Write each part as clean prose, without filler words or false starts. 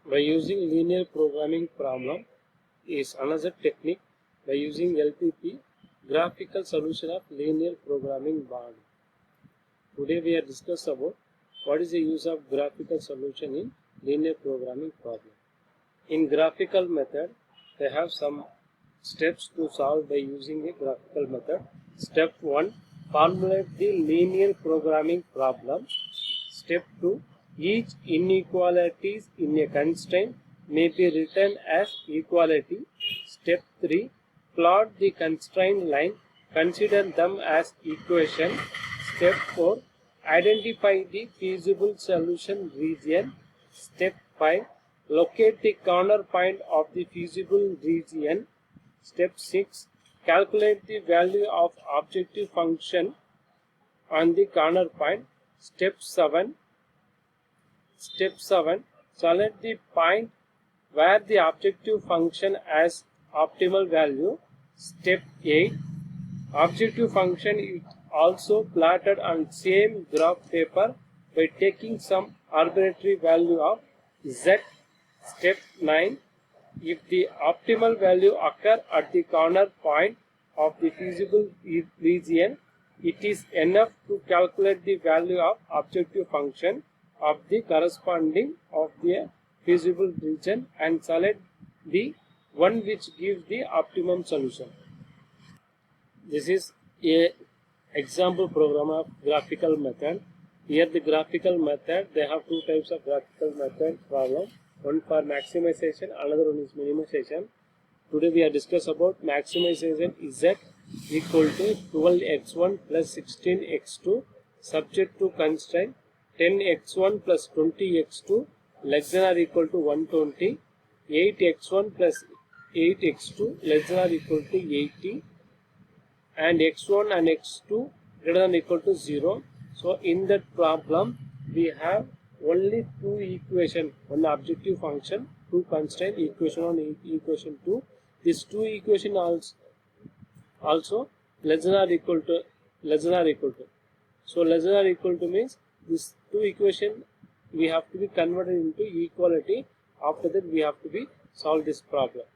By using linear programming problem is another technique by using LPP, graphical solution of linear programming problem. Today we are discuss about what is the use of graphical solution in linear programming problem. In graphical method, they have some steps to solve by using a graphical method. Step 1, formulate the linear programming problem. Step 2, each inequalities in a constraint may be written as equality. Step 3, plot the constraint line, consider them as equation. Step 4, identify the feasible solution region. Step 5, locate the corner point of the feasible region. Step 6, calculate the value of objective function on the corner point. Step 7, select the point where the objective function has optimal value. Step 8, objective function is also plotted on same graph paper by taking some arbitrary value of z. Step 9, if the optimal value occurs at the corner point of the feasible region, it is enough to calculate the value of objective function of the corresponding of the feasible region and select the one which gives the optimum solution. This is a example program of graphical method. Here the graphical method, they have two types of graphical method problem. One for maximization, another one is minimization. Today we are discuss about maximization. Z equal to 12x1 plus 16x2 subject to constraint 10x1 plus 20x2 less than or equal to 120, 8x1 plus 8x2 less than or equal to 80, and x1 and x2 greater than or equal to 0. So in that problem we have only two equation, one objective function, two constraint, equation 1, equation 2. These two equation also less than or equal to. So less than or equal to means these two equation we have to be converted into equality. After that we have to be solve this problem.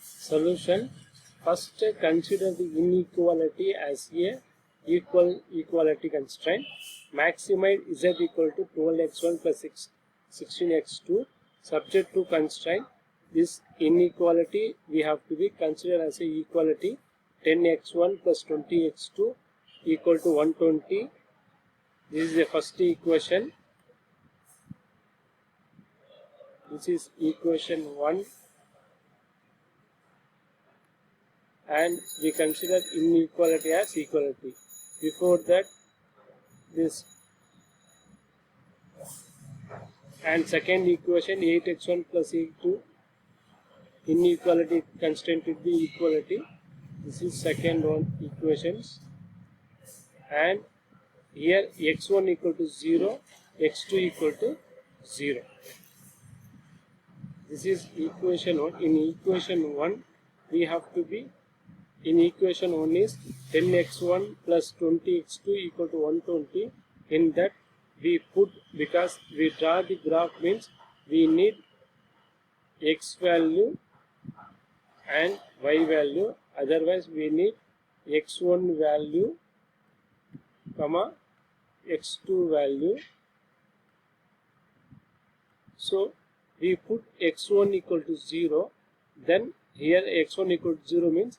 Solution. First consider the inequality as a equality constraint. Maximize z equal to 12x1 plus 16x2 subject to constraint. This inequality we have to be considered as a equality. 10x1 plus 20x2 equal to 120. This is the first equation. This is equation 1, and we consider inequality as equality. Before that, this and second equation 8x1 plus 8x2 inequality constraint will be equality. This is second one equations, and here x1 equal to 0, x2 equal to 0. This is equation 1. In equation 1 we have to be, in equation 1 is 10x1 plus 20x2 equal to 120. In that we put, because we draw the graph means we need x value and y value, otherwise we need x1 value comma x2 value. So we put x1 equal to 0, then here x1 equal to 0 means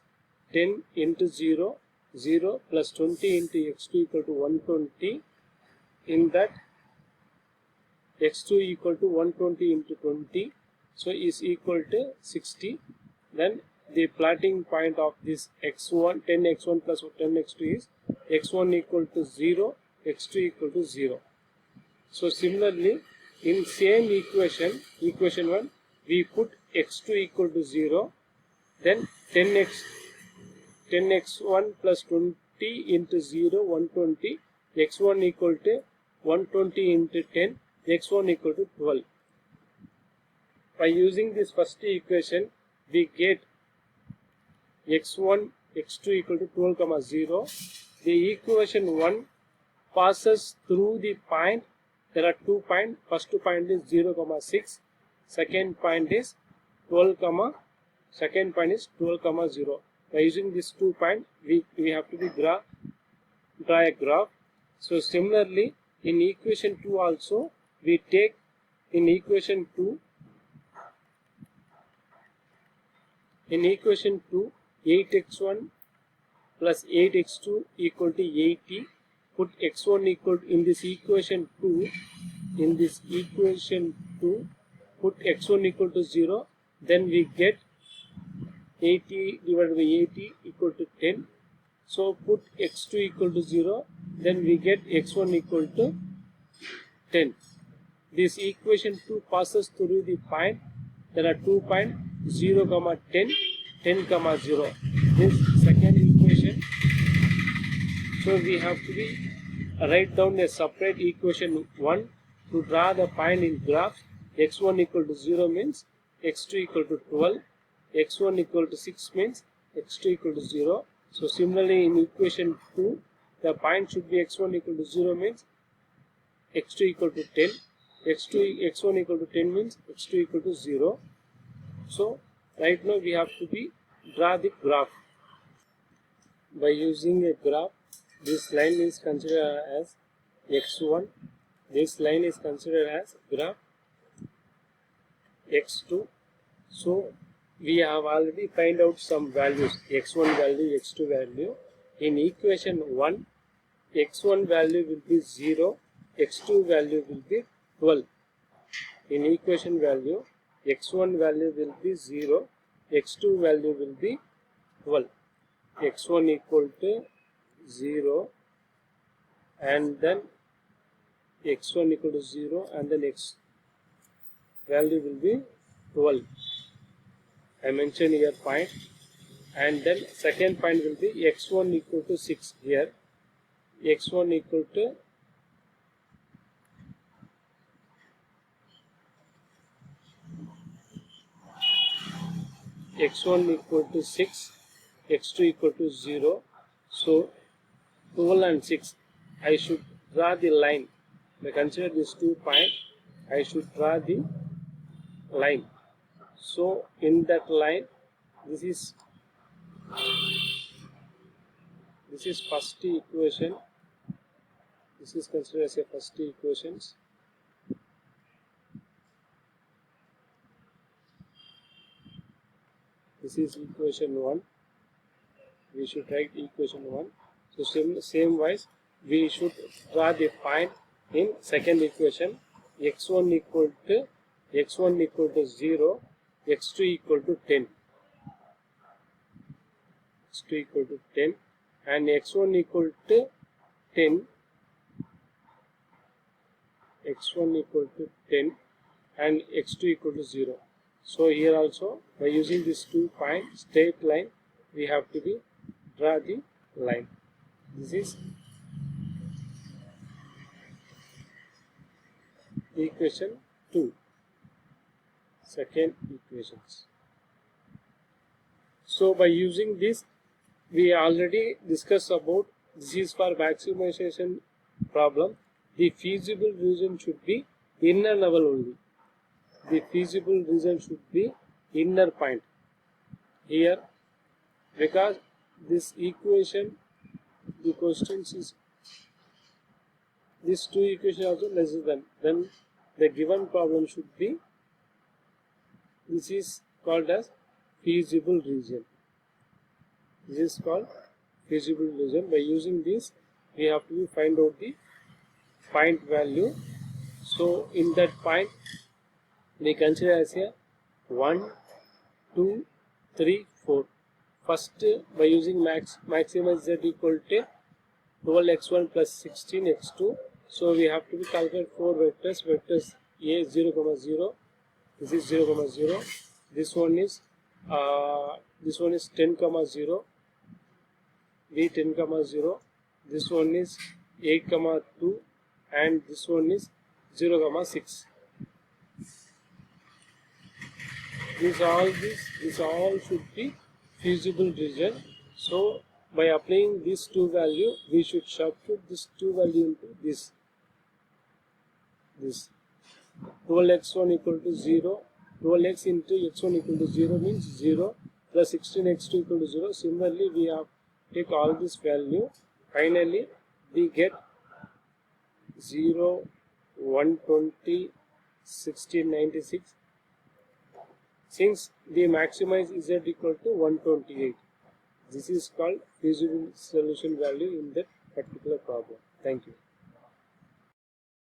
10 into 0, 0 plus 20 into x2 equal to 120. In that x2 equal to 120 into 20, so is equal to 60. Then the plotting point of this x1, 10x1 plus 10x2 is x1 equal to 0, x2 equal to 0. So similarly, in same equation, equation 1, we put x2 equal to 0, then 10x1 plus 20 into 0, 120, x1 equal to 120 into 10, x1 equal to 12. By using this first equation, we get x1, x2 equal to 12, 0. The equation 1 passes through the point. There are 2 points. First point is 0, 6. second point is 12 comma 0. By using this 2 point, we have to draw a graph. So similarly, in equation 2 also, we take in equation 2 8x1 plus 8x2 equal to 80. Put x1 equal to, in this equation 2, put x1 equal to 0, then we get 80 divided by 80 equal to 10. So put x2 equal to 0, then we get x1 equal to 10. This equation 2 passes through the point. There are 2 points, 0 comma 10, 10 comma 0. This second equation. So we have to write down a separate equation 1 to draw the point in graph. X1 equal to 0 means x2 equal to 12. X1 equal to 6 means x2 equal to 0. So similarly in equation 2, the point should be x1 equal to 0 means x2 equal to 10. x1 equal to 10 means x2 equal to 0. So right now we have to draw the graph. By using a graph, this line is considered as x1. This line is considered as graph x2. So we have already find out some values, x1 value, x2 value. In equation 1, x1 value will be 0, x2 value will be 12. In equation value, x1 value will be 0, x2 value will be 12. x1 equal to 0 and then x1 equal to 0 and then x value will be 12. I mentioned here point, and then second point will be x1 equal to 6 here. x1 equal to x1 equal to 6, x2 equal to 0. So 12 and 6, I should draw the line. By consider these 2 points, I should draw the line. So in that line, this is first equation. This is considered as a first equations. This is equation 1. We should write equation 1. So same wise, we should draw the point in second equation. x1 equal to 0, x2 equal to 10. x2 equal to 10 and x1 equal to 10. x1 equal to 10 and x2 equal to 0. So here also, by using this 2 point straight line, we have to draw the line. This is equation 2, second equations. So by using this, we already discussed about, this is for maximization problem. The feasible region should be inner level only. The feasible region should be inner point here, because this equation, the questions is these 2 equations also less than, then the given problem should be, this is called as feasible region. This is called feasible region. By using this, we have to find out the point value. So in that point, we consider as a 1, 2, 3, 4. First, by using maximize z equal to 12x1 plus 16x2. So we have to calculate 4 vectors. Vectors A 0, 0. This is 0, 0. This one is 10, 0. B 10, 0. This one is 8, 2, and this one is 0, 6. This all should be feasible region. So by applying these 2 value, we should substitute this 2 value into this 12x1 equal to 0, 12x into x1 equal to 0 means 0 plus 16x2 equal to 0. Similarly, we have take all this value. Finally, we get 0, 120, 1696. Since we maximize z equal to 128. This is called feasible solution value in that particular problem. Thank you.